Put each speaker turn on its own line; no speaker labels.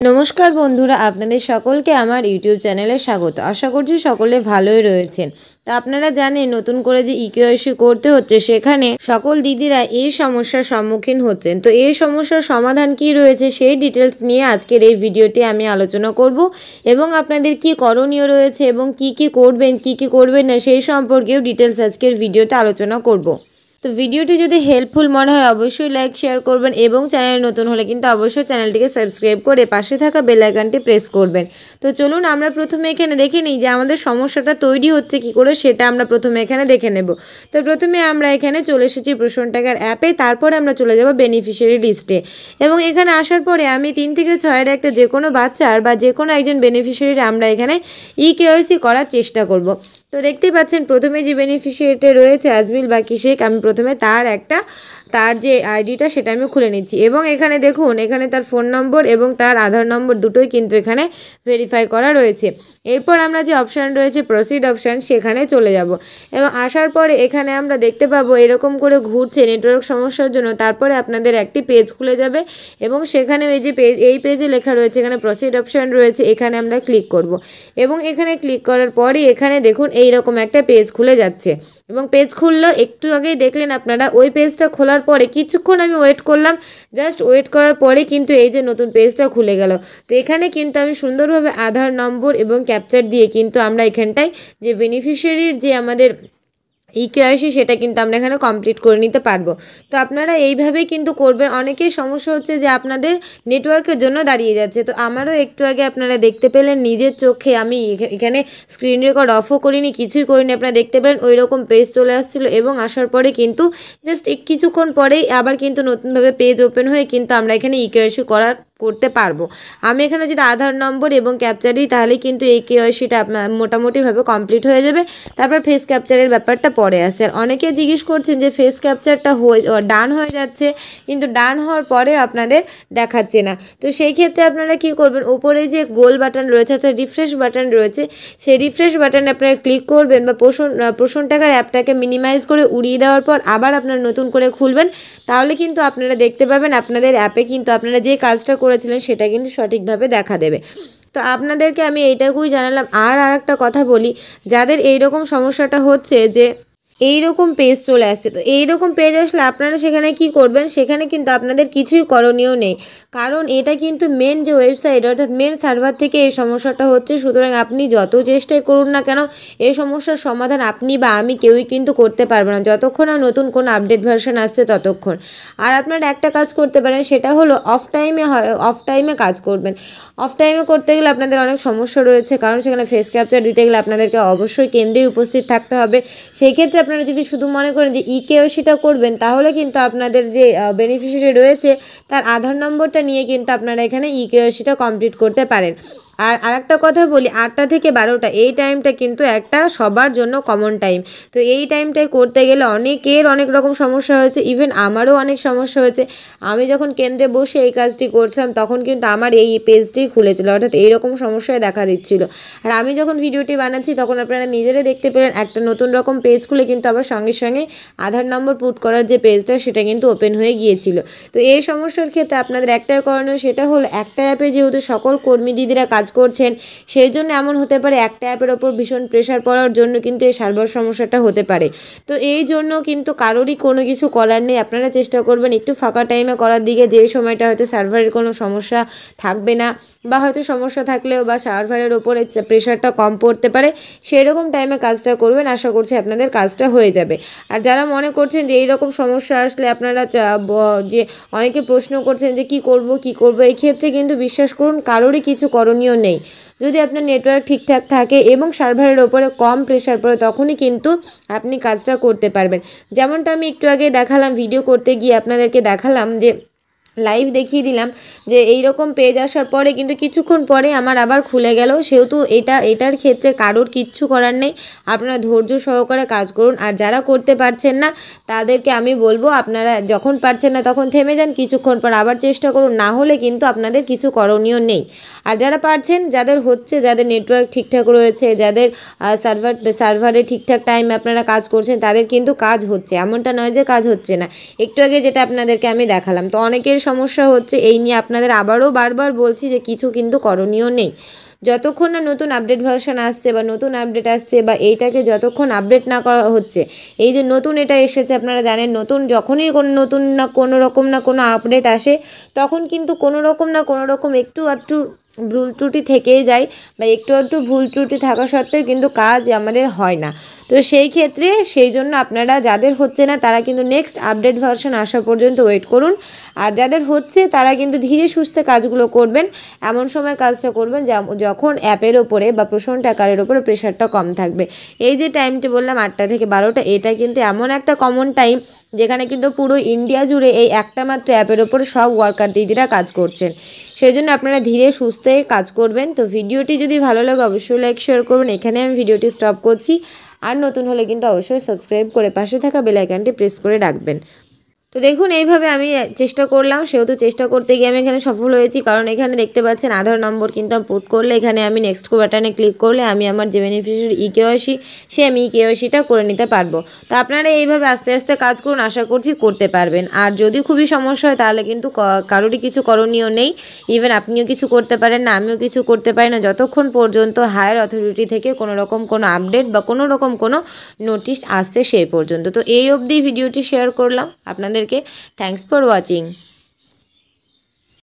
নমস্কার বন্ধুরা, আপনাদের সকলকে আমার ইউটিউব চ্যানেলে স্বাগত। আশা করছি সকলে ভালোই রয়েছেন। তা আপনারা জানেন নতুন করে যে ইকেওয়াইসি করতে হচ্ছে, সেখানে সকল দিদিরা এই সমস্যার সম্মুখীন হচ্ছেন। তো এই সমস্যার সমাধান কি রয়েছে সেই ডিটেলস নিয়ে আজকের এই ভিডিওটি আমি আলোচনা করব এবং আপনাদের কি করণীয় রয়েছে এবং কি করবেন কি করবেন না সেই সম্পর্কেও ডিটেলস আজকের ভিডিওতে আলোচনা করব। তো ভিডিওটি যদি হেল্পফুল মনে হয় অবশ্যই লাইক শেয়ার করবেন এবং চ্যানেল নতুন হলে কিন্তু অবশ্যই চ্যানেলটিকে সাবস্ক্রাইব করে পাশে থাকা বেল আইকনটি প্রেস করবেন। তো চলুন আমরা প্রথমে এখানে দেখে নিই যে আমাদের সমস্যাটা তৈরি হচ্ছে কি করে, সেটা আমরা প্রথমে এখানে দেখে নেব। তো প্রথমে আমরা এখানে চলে এসেছি প্রসূন টাকার অ্যাপে, তারপরে আমরা চলে যাব বেনিফিশিয়ারি লিস্টে এবং এখানে আসার পরে আমি 3 থেকে 6-এর একটা যে কোনো বাচ্চার বা যে কোনো একজন বেনিফিশিয়ারির আমরা এখানে ইকেওয়াইসি করার চেষ্টা করব। তো দেখতেই পাচ্ছেন প্রথমে যে বেনিফিশিয়ারিটা রয়েছে আজমিল বাকি শেখ, আমি প্রথমে তার যে আইডিটা সেটা আমি খুলে নিচ্ছি এবং এখানে দেখুন এখানে তার ফোন নম্বর এবং তার আধার নম্বর দুটোই কিন্তু এখানে ভেরিফাই করা রয়েছে। এরপর আমরা যে অপশান রয়েছে প্রসিড অপশান, সেখানে চলে যাব এবং আসার পরে এখানে আমরা দেখতে পাবো এরকম করে ঘুরছে নেটওয়ার্ক সমস্যার জন্য। তারপরে আপনাদের একটি পেজ খুলে যাবে এবং সেখানে এই পেজে লেখা রয়েছে এখানে প্রসিড অপশান রয়েছে, এখানে আমরা ক্লিক করব এবং এখানে ক্লিক করার পরই এখানে দেখুন এইরকম একটা পেজ খুলে যাচ্ছে এবং পেজ খুললো। একটু আগেই দেখলেন আপনারা, ওই পেজটা খোলার পরে কিছুক্ষণ আমি ওয়েট করলাম, জাস্ট ওয়েট করার পরে কিন্তু এই যে নতুন পেজটা খুলে গেল। তো এখানে কিন্তু আমি সুন্দরভাবে আধার নম্বর এবং ক্যাপচার দিয়ে কিন্তু আমরা এখানটায় যে বেনিফিশিয়ারির যে আমাদের ইকেওয়াইসি সেটা কিন্তু আমরা এখানে কমপ্লিট করে নিতে পারবো। তো আপনারা এইভাবেই কিন্তু করবেন। অনেকেই সমস্যা হচ্ছে যে আপনাদের নেটওয়ার্কের জন্য দাঁড়িয়ে যাচ্ছে। তো আমারও একটু আগে আপনারা দেখতে পেলেন নিজের চোখে, আমি এখানে স্ক্রিন রেকর্ড অফও করিনি, কিছুই করিনি, আপনারা দেখতে পেলেন ওই রকম পেজ চলে আসছিলো এবং আসার পরে কিন্তু জাস্ট কিছুক্ষণ পরেই আবার কিন্তু নতুনভাবে পেজ ওপেন হয়ে কিন্তু আমরা এখানে ইকেওয়াইসি করতে পারবো। আমি এখানে যদি আধার নম্বর এবং ক্যাপচার দিই তাহলে কিন্তু এই কেওয়াইসিটা মোটামুটিভাবে কমপ্লিট হয়ে যাবে। তারপর ফেস ক্যাপচারের ব্যাপারটা পরে আসে। আর অনেকে জিজ্ঞেস করছেন যে ফেস ক্যাপচারটা ডান হয়ে যাচ্ছে কিন্তু ডান হওয়ার পরে আপনাদের দেখাচ্ছে না। তো সেই ক্ষেত্রে আপনারা কি করবেন, উপরে যে গোল বাটন রয়েছে অর্থাৎ রিফ্রেশ বাটন রয়েছে, সেই রিফ্রেশ বাটনে আপনারা ক্লিক করবেন বা প্রসূন টাকার অ্যাপটাকে মিনিমাইজ করে উড়িয়ে দেওয়ার পর আবার আপনারা নতুন করে খুলবেন। তাহলে কিন্তু আপনারা দেখতে পাবেন আপনাদের অ্যাপে কিন্তু আপনারা যে কাজটা করেছিলেন সেটা কিন্তু সঠিকভাবে দেখা দেবে। তো আপনাদেরকে আমি এইটুকুই জানালাম। আর একটা কথা বলি, যাদের এইরকম সমস্যাটা হচ্ছে যে এইরকম পেজ চলে আসছে, তো এইরকম পেজ আসলে আপনারা সেখানে কি করবেন, সেখানে কিন্তু আপনাদের কিছুই করণীয় নেই, কারণ এটা কিন্তু মেন যে ওয়েবসাইট অর্থাৎ মেন সার্ভার থেকে এই সমস্যাটা হচ্ছে। সুতরাং আপনি যত চেষ্টাই করুন না কেন এই সমস্যার সমাধান আপনি বা আমি কেউই কিন্তু করতে পারবো না যতক্ষণ না নতুন কোনো আপডেট ভার্সন আসছে ততক্ষণ। আর আপনারা একটা কাজ করতে পারেন, সেটা হলো অফ টাইমে কাজ করবেন। অফ টাইমে করতে গেলে আপনাদের অনেক সমস্যা রয়েছে, কারণ সেখানে ফেস ক্যাপচার দিতে গেলে আপনাদেরকে অবশ্যই কেন্দ্রেই উপস্থিত থাকতে হবে। সেই ক্ষেত্রে আপনারা যদি শুধু মনে করেন যে ইকেওয়াইসিটা করবেন, তাহলে কিন্তু আপনাদের যে বেনিফিশিয়ারি রয়েছে তার আধার নম্বরটা নিয়ে কিন্তু আপনারা এখানে ইকেওয়াইসিটা কমপ্লিট করতে পারেন। আর আরেকটা কথা বলি, 8টা থেকে 12টা এই টাইমটা কিন্তু একটা সবার জন্য কমন টাইম। তো এই টাইমটায় করতে গেলে অনেকের অনেক রকম সমস্যা হয়েছে, ইভেন আমারও অনেক সমস্যা হয়েছে। আমি যখন কেন্দ্রে বসে এই কাজটি করছিলাম তখন কিন্তু আমার এই পেজটি খুলেছিল, অর্থাৎ এইরকম সমস্যায় দেখা দিচ্ছিল। আর আমি যখন ভিডিওটি বানাচ্ছি তখন আপনারা নিজেরাই দেখতে পেলেন একটা নতুন রকম পেজ খুলে কিন্তু আবার সঙ্গে সঙ্গে আধার নম্বর পুট করার যে পেজটা সেটা কিন্তু ওপেন হয়ে গিয়েছিল। তো এই সমস্যার ক্ষেত্রে আপনাদের একটাই করণীয়, সেটা হলো একটা অ্যাপে যেহেতু সকল কর্মী দিদিরা কাজ করছেন, সেই জন্য এমন হতে পারে একটা অ্যাপের ওপর ভীষণ প্রেশার পড়ার জন্য কিন্তু এই সার্ভার সমস্যাটা হতে পারে। তো এই জন্য কিন্তু কারোরই কোনো কিছু করার নেই। আপনারা চেষ্টা করবেন একটু ফাঁকা টাইমে করার দিকে, যে সময়টা হয়তো সার্ভারের কোনো সমস্যা থাকবে না বা হয়তো সমস্যা থাকলেও বা সার্ভারের ওপরে প্রেশারটা কম পড়তে পারে, সেই রকম টাইমে কাজটা করবেন। আশা করছি আপনাদের কাজটা হয়ে যাবে। আর যারা মনে করছেন যে এইরকম সমস্যা আসলে আপনারা যে অনেকে প্রশ্ন করছেন যে কি করব, এই ক্ষেত্রে কিন্তু বিশ্বাস করুন কারোরই কিছু করণীয় নেই। যদি আপনার নেটওয়ার্ক ঠিকঠাক থাকে এবং সার্ভারের ওপরে কম প্রেশার পড়ে তখনই কিন্তু আপনি কাজটা করতে পারবেন। যেমনটা আমি একটু আগে দেখালাম, ভিডিও করতে গিয়ে আপনাদেরকে দেখালাম যে লাইভ দেখিয়ে দিলাম যে এইরকম পেজ আসার পরে কিন্তু কিছুক্ষণ পরে আমার আবার খুলে গেল। সেহেতু এটার ক্ষেত্রে কারোর কিচ্ছু করার নেই, আপনারা ধৈর্য সহকারে কাজ করুন। আর যারা করতে পারছেন না তাদেরকে আমি বলবো, আপনারা যখন পারছেন না তখন থেমে যান, কিছুক্ষণ পর আবার চেষ্টা করুন, না হলে কিন্তু আপনাদের কিছু করণীয় নেই। আর যারা পারছেন, যাদের হচ্ছে, যাদের নেটওয়ার্ক ঠিকঠাক রয়েছে, যাদের সার্ভারে ঠিকঠাক টাইমে আপনারা কাজ করছেন, তাদের কিন্তু কাজ হচ্ছে, এমনটা নয় যে কাজ হচ্ছে না। একটু আগে যেটা আপনাদেরকে আমি দেখালাম। তো অনেকের সমস্যা হচ্ছে এই নিয়ে আপনাদের আবারও বারবার বলছি যে কিছু কিন্তু করণীয় নেই। যতক্ষণ না নতুন আপডেট ভার্সন আসছে বা নতুন আপডেট আসছে বা এইটাকে যতক্ষণ আপডেট না করা হচ্ছে, এই যে নতুন এটা এসেছে আপনারা জানেন, নতুন যখনই কোনো নতুন না কোনো আপডেট আসে তখন কিন্তু কোনো রকম একটু আধটু ভুল ত্রুটি থেকেই যায় বা একটু ভুল ত্রুটি থাকা সত্ত্বেও কিন্তু কাজ আমাদের হয় না। তো সেই ক্ষেত্রে সেই জন্য আপনারা যাদের হচ্ছে না তারা কিন্তু নেক্সট আপডেট ভার্সন আসা পর্যন্ত ওয়েট করুন, আর যাদের হচ্ছে তারা কিন্তু ধীরে সুস্থে কাজগুলো করবেন। এমন সময় কাজটা করবেন যখন অ্যাপের ওপরে বা প্রশ্ন টাকারের ওপরে প্রেশারটা কম থাকবে। এই যে টাইমটি বললাম 8টা থেকে 12টা, এটা কিন্তু এমন একটা কমন টাইম যেখানে কিন্তু পুরো ইন্ডিয়া জুড়ে এই একটা মাত্র অ্যাপের ওপরে সব ওয়ার্কার দিদিরা কাজ করছেন। সেই জন্য আপনারা ধীরে সুস্থে কাজ করবেন। তো ভিডিওটি যদি ভালো লাগে অবশ্যই লাইক শেয়ার করবেন। এখানে আমি ভিডিওটি স্টপ করছি। আর নতুন হলে কিন্তু অবশ্যই সাবস্ক্রাইব করে পাশে থাকা বেল আইকনটি প্রেস করে রাখবেন। তো দেখুন এইভাবে আমি চেষ্টা করলাম, সেহেতু চেষ্টা করতে গিয়ে আমি এখানে সফল হয়েছি, কারণ এখানে দেখতে পাচ্ছেন আধার নম্বর কিন্তু আমি পুট করলে এখানে আমি নেক্সট বাটনে ক্লিক করলে আমি আমার যে বেনিফিশিয়ারি ইকেওয়াইসি সে আমি ইকেওয়াইসিটা করে নিতে পারবো। তো আপনারা এইভাবে আস্তে আস্তে কাজ করুন, আশা করছি করতে পারবেন। আর যদি খুবই সমস্যা হয় তাহলে কিন্তু কারোরই কিছু করণীয় নেই, ইভেন আপনিও কিছু করতে পারেন না, আমিও কিছু করতে পারি না, যতক্ষণ পর্যন্ত হায়ার অথরিটি থেকে কোনো আপডেট বা কোনো নোটিশ আসছে সেই পর্যন্ত। তো এই অবধি ভিডিওটি শেয়ার করলাম আপনাদেরকে। Thanks for watching.